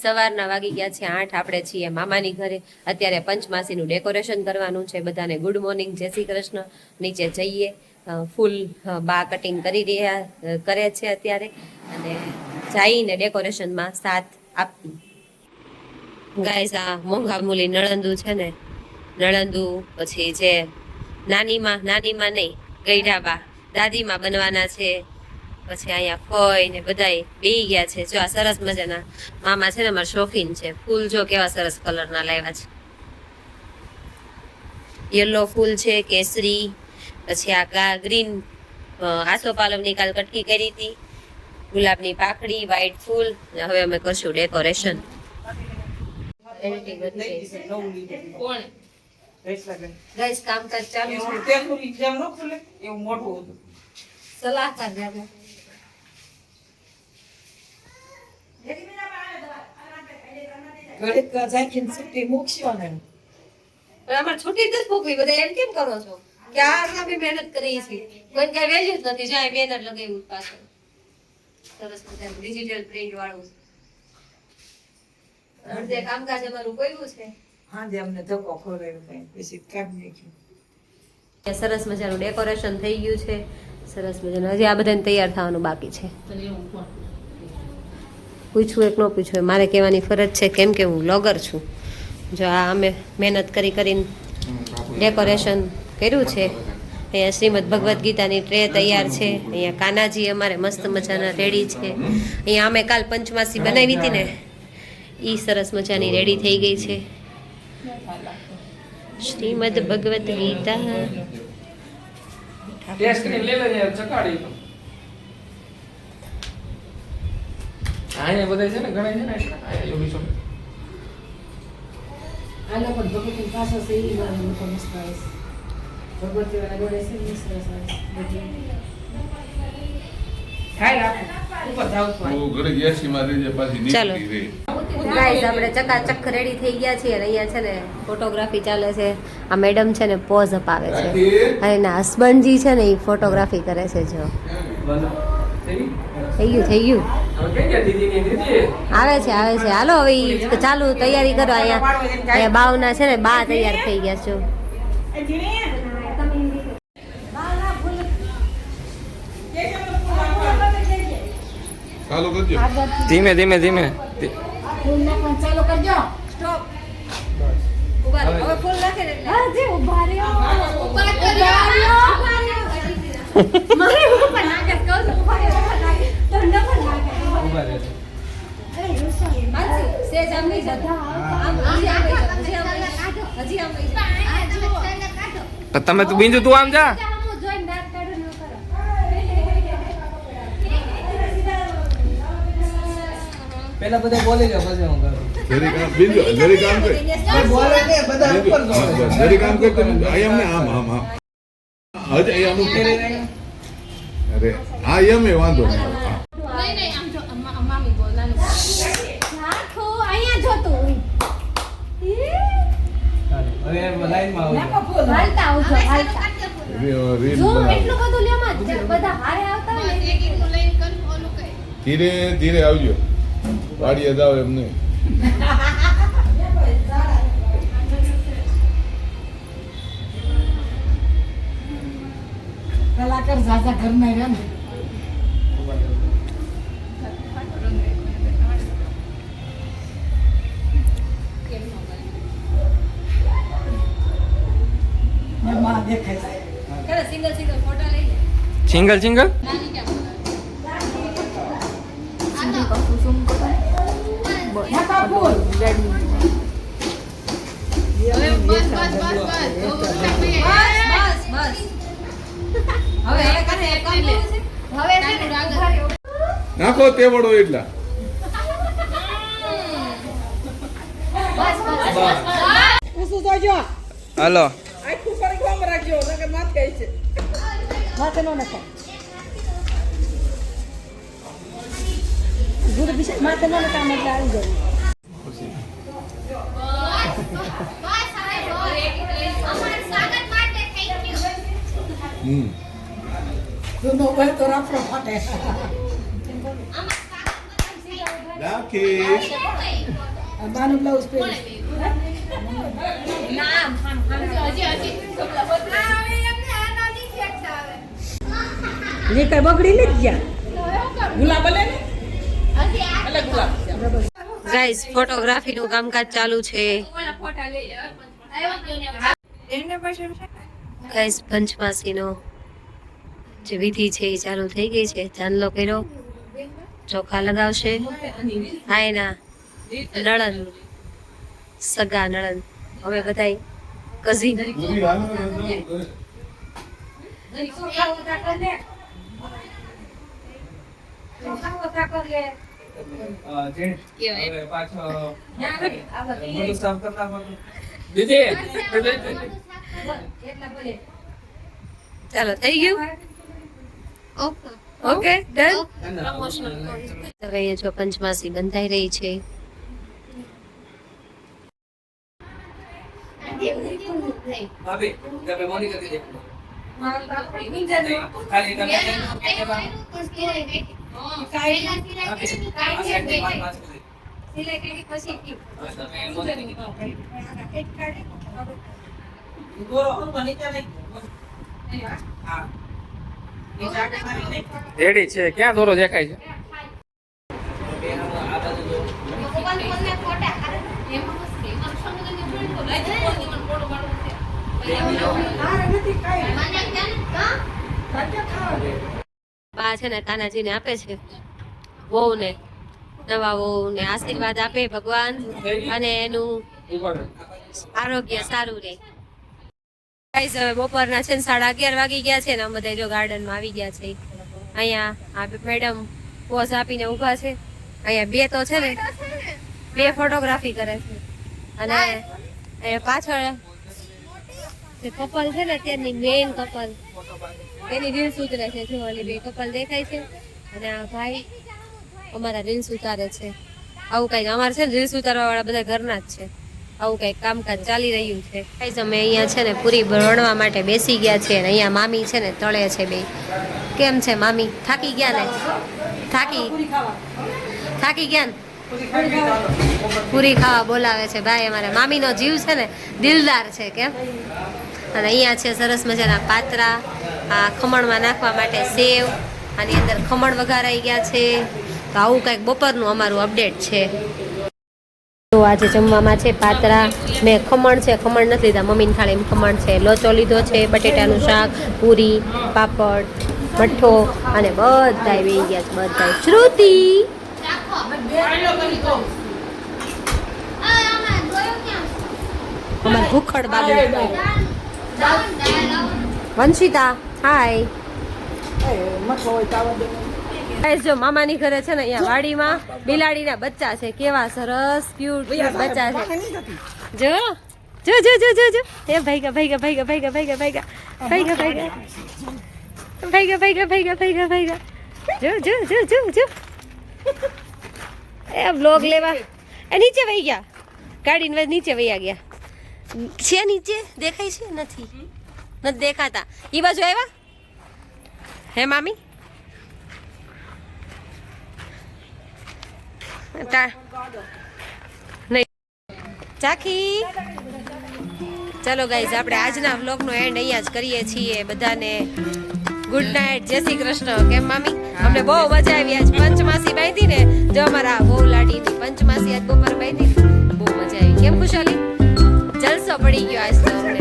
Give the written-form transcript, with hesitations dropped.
સવારના વાગી ગયા છે 8. આપણે છીએ મામાની ઘરે. અત્યારે પંચમાસીનું ડેકોરેશન કરવાનું છે. બધાને ગુડ મોર્નિંગ, જય શ્રી કૃષ્ણ. નીચે જઈએ. ફૂલ બા કટિંગ કરે છે અત્યારે, અને જઈને ડેકોરેશનમાં સાથ આપી. ગાઈસ, આ મોંઘા મૂલી નળંદુ છે ને, નળંદુ પછી જે નાનીમાં નહીં, ગઈઢાબા દાદીમાં બનવાના છે. પછી અહીંયા ફોઈ ને બધાય બેહી ગયા છે. જો આ સરસ મજાના મામા છે ને, અમારા શોખીન છે. ફૂલ જો કેવા સરસ કલરના લાવ્યા છે. યલો ફૂલ છે, કેસરી, પછી આ ગ્રીન આસોપાલવની કાલ કટકી કરી હતી, ગુલાબની પાકડી, વ્હાઈટ ફૂલ. હવે અમે કરશું ડેકોરેશન. ગાઈસ, કામકાજ ચાલુ છે. એવું મોટું હતું સલાહકાર અમારે છૂટી જ મૂકવી. બધા એમ કેમ કરો છો કે આ મહેનત કરી છે, કોઈ કઈ વેલ્યુ જ નથી. જ્યાં બેનર લગાવ્યું પાછળ સરસ મજાનું ડિજિટલ પ્રિન્ટ વાળું. અડધે કામકાજ અમારું કર્યું છે. અમને ધક્કો ખોરાયો કઈ પછી કામ નાખ્યું. સરસ મજાનું ડેકોરેશન થઈ ગયું છે. સરસ મજાનું. હજી આ બધાને તૈયાર થવાનું બાકી છે. પૂછવું એક ન પૂછવું, મારે કહેવાની ફરજ છે, કેમ કે હું વ્લોગર છું. જો આ અમે મહેનત કરીને ડેકોરેશન કર્યું છે. અહીંયા શ્રીમદ ભગવદ્ ગીતાની ટ્રે તૈયાર છે. અહીંયા કાનાજી અમારે મસ્ત મજાના રેડી છે. અહીંયા અમે કાલ પંચમાસી બનાવી હતી ને, એ સરસ મજાની રેડી થઈ ગઈ છે. શ્રીમદ ભગવદ્ ગીતા ટેસ્ટ કરી લે લે ચકાડી તો આને બધે છે ને ગણાય છે ને આ યોગી છો આનો પણ ભગવતી પાસે છે ઈ વાળો મોટો મસ્ત આવે છે. ભગવતી વાળા જોડે છે ને સરસ આવે છે. ખાઈ રાખો ઉપર જાવ તો ઓ ઘરે ગયા છે મારી જે પાછી ચાલો. નીકળી રે. ગાઈસ, આપણે ચકાચક રેડી થઈ ગયા છીએ અને અહીંયા છે ને ફોટોગ્રાફી ચાલે છે. આ મેડમ છે ને પોઝ અપાવે છે, અને એના હસબન્ડજી છે ને એ ફોટોગ્રાફી કરે છે. જો થઈ ગયું. આવે છે. હાલો હવે ચાલુ તૈયારી કરો. અહીંયા બાવના છે ને બા તૈયાર થઈ ગયા છો. ચાલુ કરજો. ધીમે ધીમે ચાલુ કરજો. સ્ટોપ. હવે ફૂલ નાખે ને એટલે હાજી ઉભા રહ્યો. મારે ઉપર નાખે કહું છું ઉભા રહ્યો. તો ન પણ નાખે. ઉભા રહે માનસી સેજ આમ નહીં જતા. આમ હજી આમ તમે તું બિંદુ તું આમ જા. પેલા બધા બોલી જાવ પછી હું કરું. જરી કામ બિંદુ જરી કામ કર. બોલે ને બધા ઉપર હા, બસ, જરી કામ કર તમે. આમ ને આમ. હજ આમ અરે હા એમ વાંધો નહીં. નહીં આમ જો મામી બોલવાનું નાખો અહીંયા જો તું. હવે લાઈન માં આવજો. હાલતા આવજો હાલતા. રીલ જો બનાવો. એટલું બધું લેમાં બધા હારે આવતા હોય ને. એક એકનું લઈને કરું ઓલું કઈ ધીરે ધીરે આવજો. વાડીએ જાવ એમ નહીં. કલાકાર ઝાઝા ઘરમાં રહે ને. માં દેખાય છે. કરે સિંગલ ફોટા લઈ લે. સિંગલ નાની કેમ નાખા ફૂલ. હવે બસ હવે એ કરે એક કામ લે. હવે છે ને ઉભા રહ્યો. નાખો તે વડો એટલા. ઉસુ જોજો. હાલો આખું પર કોમ રાખજો નકર માથ ગઈ છે. માથે નો નખાય. ગુરુ બિશે માથે નો નખાય એટલે આવી જાય. તો નો હોય તો રાખો ફાટે. રાખી આ બાનું બ્લાઉઝ પહેરી જે કઈ બગડી નથી ગયા ગુલાબ લે ને એટલે ગુલાબ ગાઈસ ફોટોગ્રાફી નું કામકાજ ચાલુ છે ગાઈસ પંચમાસી નો જે વિધિ છે એ ચાલુ થઈ ગઈ છે ચાંદલો કર્યો ચોખા લગાવશે હા એના નળન સગા નળન હવે બધાય કઝિન પૂરી હાલ દીદી ચાલો થઈ ગયું ઓકે ડન હવે અહીંયા જો પંચમાસી બંધાઈ રહી છે ભાભી તમે મોની કરી દેજો ખાલી તમે રેડી છે ક્યાં દોરો દેખાય છે બા છે ને કાનાજીને આપે છે વહુને નવા વહુને આશીર્વાદ આપે ભગવાન અને એનું આરોગ્ય સારું રહે ગાઈસ હવે બપોરના છે ને 11:30 વાગી ગયા છે ને અમે બધા જો ગાર્ડનમાં આવી ગયા છે અહીંયા આ મેડમ પોઝ આપીને ઊભા છે અહીંયા બે તો છે ને બે ફોટોગ્રાફી કરે છે અને અહીંયા પાછળ જે કપલ છે ને ત્યાંની મેઇન કપલ એની રીલ્સ ઉતરે છે જો ઓલી બે કપલ દેખાય છે અને આ ભાઈ અમારા રીલ્સ ઉતારે છે આવું કંઈક અમારે છે ને રીલ્સ ઉતારવા વાળા બધા ઘરના જ છે આવું કંઈક કામકાજ ચાલી રહ્યું છે ગાઈસ અમે અહીંયા છે ને પૂરી ભણવા માટે બેસી ગયા છે અને અહીંયા મામી છે ને તળે છે બે કેમ છે મામી થાકી ગયા ને થાકી ગયા ને પૂરી ખાવા બોલાવે છે ભાઈ અમારા મામીનો જીવ છે ને દિલદાર છે કેમ અને અહીંયા છે સરસ મજાના પાત્રા આ ખમણમાં નાખવા માટે સેવ આની અંદર ખમણ વઘારાઈ ગયા છે તો આવું કંઈક બપોરનું અમારું અપડેટ છે તો આજે જમવામાં છે પાત્રા મેં ખમણ છે ખમણ નથી લીધા મમ્મીની થાળીમાં ખમણ છે લોચો લીધો છે બટેટાનું શાક પૂરી પાપડ મઠ્ઠો અને બધાય બેસી ગયા છે બધાય શ્રુતિ અમાર ભૂખડ બાબુ વંશિતા હાય ગાઈસ જો મામાની ઘરે છે ને અહીંયા વાડીમાં બિલાડીના બચ્ચા છે કેવા સરસ ક્યુટ બચ્ચા છે જો જો જો જો જો જો એ ભાઈગા ભાઈગા ભાઈગા ભાઈગા ભાઈગા ભાઈગા ભાઈગા ભાઈગા ભાઈગા ભાઈગા ભાઈગા ભાઈગા ભાઈગા જો જો જો જો જો એ બ્લોગ લેવા એ નીચે વહી ગયા ગાડીને નીચે વહી ગયા છે નીચે દેખાય છે નથી દેખાતા ઈ બાજુ આવ્યા હે મામી નહીં ચાખી ચલો ગાઈઝ આપણે આજના વ્લોગનો એન્ડ અહીંયા જ કરીએ છીએ બધાને ગુડ નાઇટ જય શ્રી કૃષ્ણ કેમ મામી અમને બહુ મજા આવી આજ પંચમાસી બાંધી ને જો અમારા બહુ લાડીની પંચમાસી આજ બપોર બાંધી બહુ મજા આવી કેમ ખુશાલી જલસો પડી ગયો આજ તો અમને